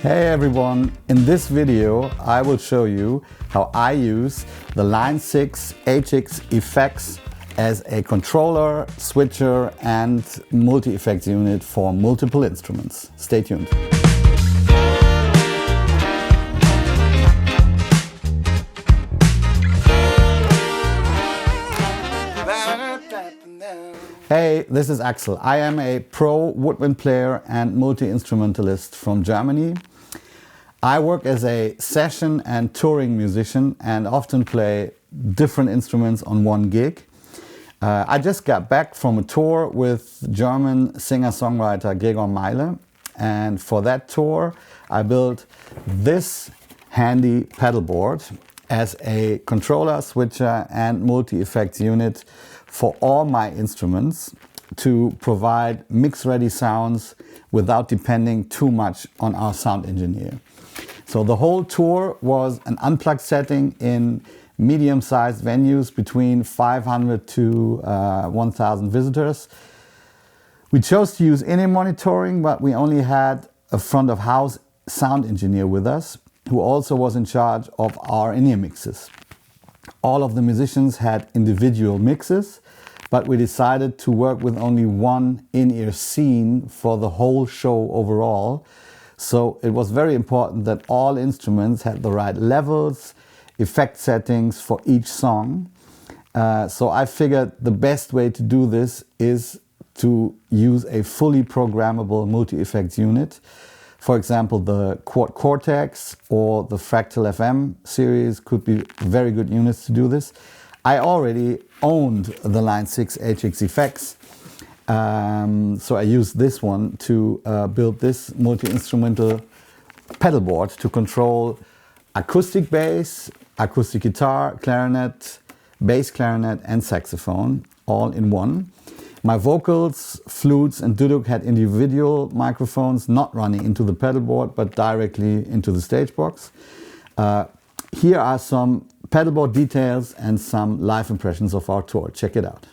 Hey everyone, in this video I will show you how I use the Line 6 HX effects as a controller, switcher and multi-effects unit for multiple instruments. Stay tuned. Hey, this is Axel. I am a pro woodwind player and multi-instrumentalist from Germany. I work as a session and touring musician and often play different instruments on one gig. I just got back from a tour with German singer-songwriter Gregor Meyle, and for that tour I built this handy pedalboard as a controller, switcher and multi-effects unit for all my instruments to provide mix-ready sounds without depending too much on our sound engineer. So the whole tour was an unplugged setting in medium-sized venues between 500 to 1,000 visitors. We chose to use in-ear monitoring, but we only had a front-of-house sound engineer with us, who also was in charge of our in-ear mixes. All of the musicians had individual mixes, but we decided to work with only one in-ear scene for the whole show overall. So it was very important that all instruments had the right levels, effect settings for each song. So I figured the best way to do this is to use a fully programmable multi-effects unit. For example, the Quad Cortex or the Fractal FM series could be very good units to do this. I already owned the Line 6 HX effects, so I used this one to build this multi-instrumental pedalboard to control acoustic bass, acoustic guitar, clarinet, bass clarinet and saxophone all in one. My vocals, flutes and duduk had individual microphones not running into the pedalboard but directly into the stage box. Here are some pedalboard details and some live impressions of our tour. Check it out.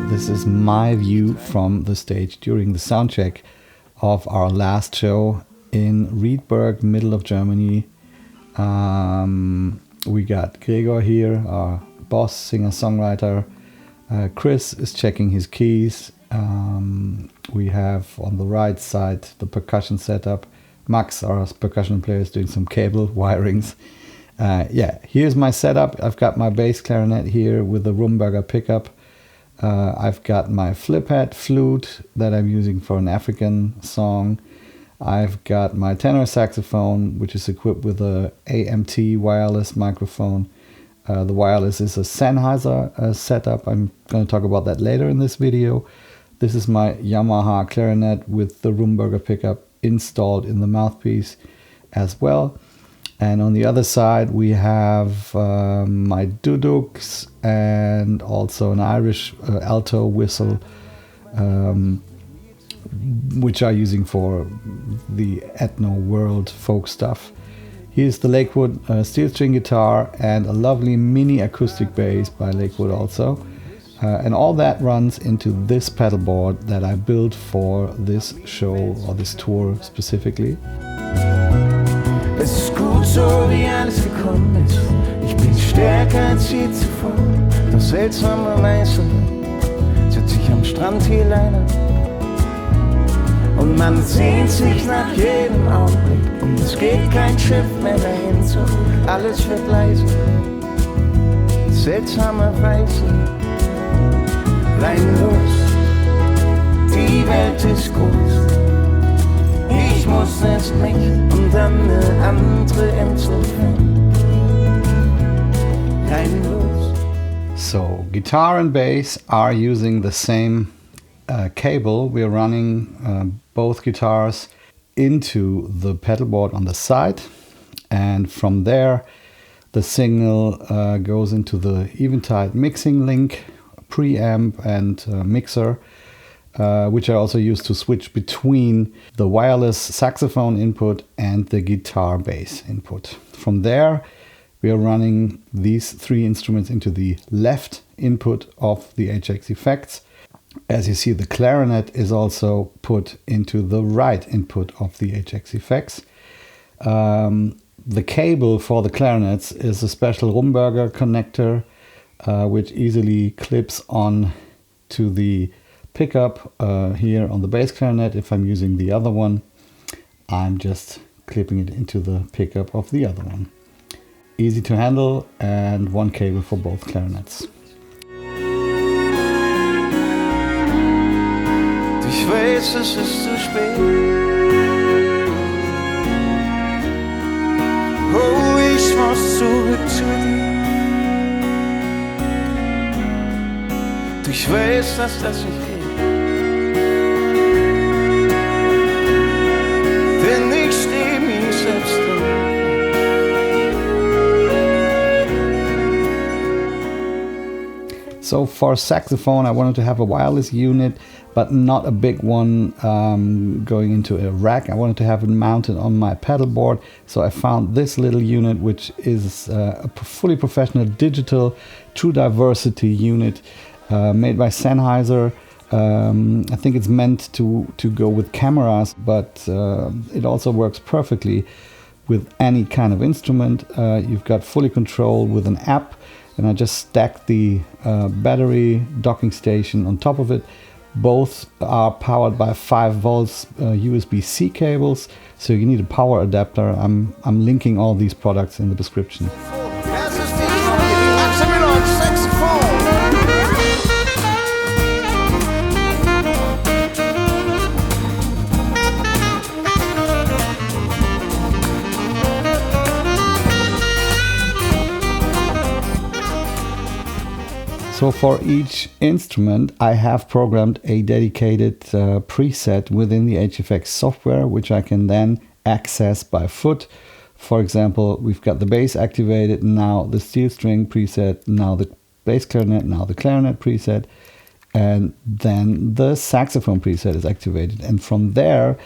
This is my view from the stage during the soundcheck of our last show in Riedberg, middle of Germany. We got Gregor here, our boss, singer-songwriter. Chris is checking his keys. We have on the right side the percussion setup. Max, our percussion player, is doing some cable wirings. Here's my setup. I've got my bass clarinet here with the Rumberger pickup. I've got my Fliphead flute that I'm using for an African song. I've got my tenor saxophone, which is equipped with a AMT wireless microphone. The wireless is a Sennheiser setup. I'm going to talk about that later in this video. This is my Yamaha clarinet with the Rumberger pickup installed in the mouthpiece as well. And on the other side we have my duduks and also an Irish alto whistle, which I'm using for the ethno world folk stuff. Here's the Lakewood steel string guitar and a lovely mini acoustic bass by Lakewood also. And all that runs into this pedalboard that I built for this show or this tour specifically. Es ist gut so, wie alles gekommen ist. Ich bin stärker als je zuvor. Doch seltsamerweise sitze ich am Strand hier leider. Und man sehnt sich nach jedem Augenblick. Und es geht kein Schiff mehr dahin zu. Alles wird leise. Seltsamerweise bleiben los. Die Welt ist groß. Ich muss erst mich und dann eine andere Insel finden. Kein Los. So, guitar and bass are using the same cable. We're running both guitars into the pedalboard on the side, and from there The signal goes into the Eventide mixing link, preamp and mixer, which I also use to switch between the wireless saxophone input and the guitar bass input. From there, we are running these three instruments into the left input of the HX effects. As you see, the clarinet is also put into the right input of the HX effects. The cable for the clarinets is a special Rumberger connector, which easily clips on to the pickup here on the bass clarinet. If I'm using the other one, I'm just clipping it into the pickup of the other one. Easy to handle, and one cable for both clarinets. Ich weiß, es ist zu spät. Oh, ich muss zurück zu dir. Ich weiß, dass das nicht geht. Denn ich stehe mir selbst drin. So for saxophone, I wanted to have a wireless unit, but not a big one going into a rack. I wanted to have it mounted on my pedal board. So I found this little unit, which is a fully professional digital true diversity unit made by Sennheiser. I think it's meant to go with cameras, but it also works perfectly with any kind of instrument. You've got fully control with an app. And I just stacked the battery docking station on top of it. Both are powered by 5 volts USB-C cables, so you need a power adapter. I'm linking all these products in the description. So for each instrument, I have programmed a dedicated preset within the HFX software, which I can then access by foot. For example, we've got the bass activated, now the steel string preset, now the bass clarinet, now the clarinet preset, and then the saxophone preset is activated. And from there,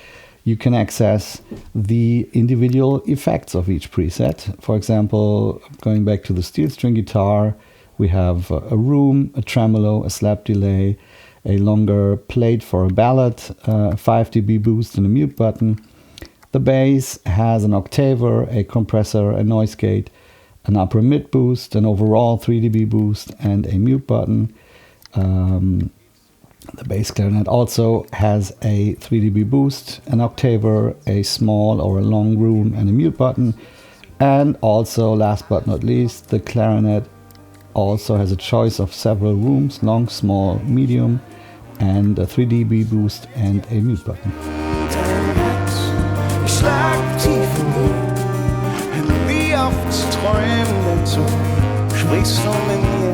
you can access the individual effects of each preset. For example, going back to the steel string guitar, we have a room, a tremolo, a slap delay, a longer plate for a ballad, 5 dB boost and a mute button. The bass has an octaver, a compressor, a noise gate, an upper mid boost, an overall 3 dB boost and a mute button. The bass clarinet also has a 3 dB boost, an octaver, a small or a long room and a mute button. And also, last but not least, the clarinet also has a choice of several rooms, long, small, medium, and a 3 dB boost and a mute button. Ich schlag tief in dir, wie oft träumen dazu, sprichst du mit mir.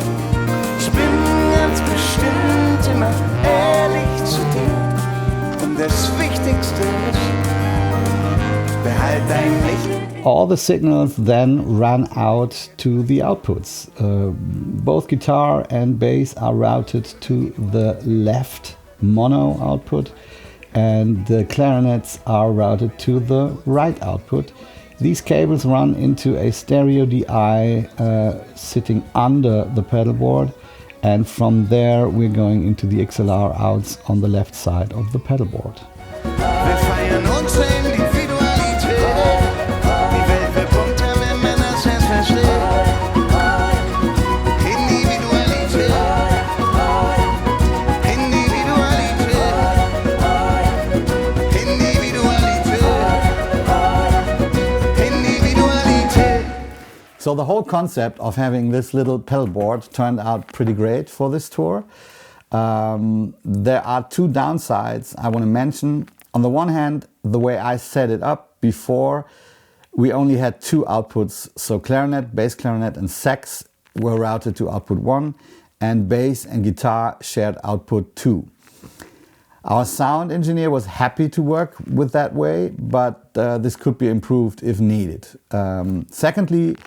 Ich bin ganz bestimmt immer ehrlich zu dir. Und das Wichtigste ist, behalt dein Licht. All the signals then run out to the outputs. Both guitar and bass are routed to the left mono output, and the clarinets are routed to the right output. These cables run into a stereo DI sitting under the pedal board, and from there we're going into the XLR outs on the left side of the pedal board. Wir feiern unsere Individualität. So the whole concept of having this little pedal board turned out pretty great for this tour. There are two downsides I want to mention. On the one hand, the way I set it up before, we only had 2 outputs. So clarinet, bass clarinet and sax were routed to output 1, and bass and guitar shared output 2. Our sound engineer was happy to work with that way, but this could be improved if needed. Secondly,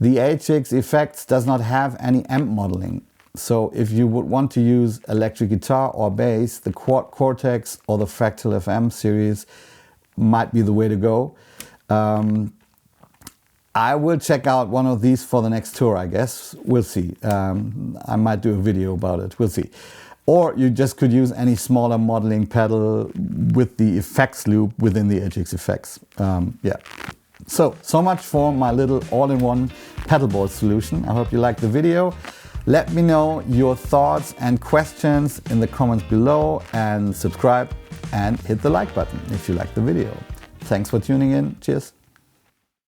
The HX Effects does not have any amp modeling. So if you would want to use electric guitar or bass, the Quad Cortex or the Fractal FM series might be the way to go. I will check out one of these for the next tour, I guess. We'll see. I might do a video about it. We'll see. Or you just could use any smaller modeling pedal with the effects loop within the HX Effects. Yeah. So much for my little all-in-one pedalboard solution. I hope you liked the video. Let me know your thoughts and questions in the comments below, and subscribe and hit the like button if you liked the video. Thanks for tuning in. Cheers.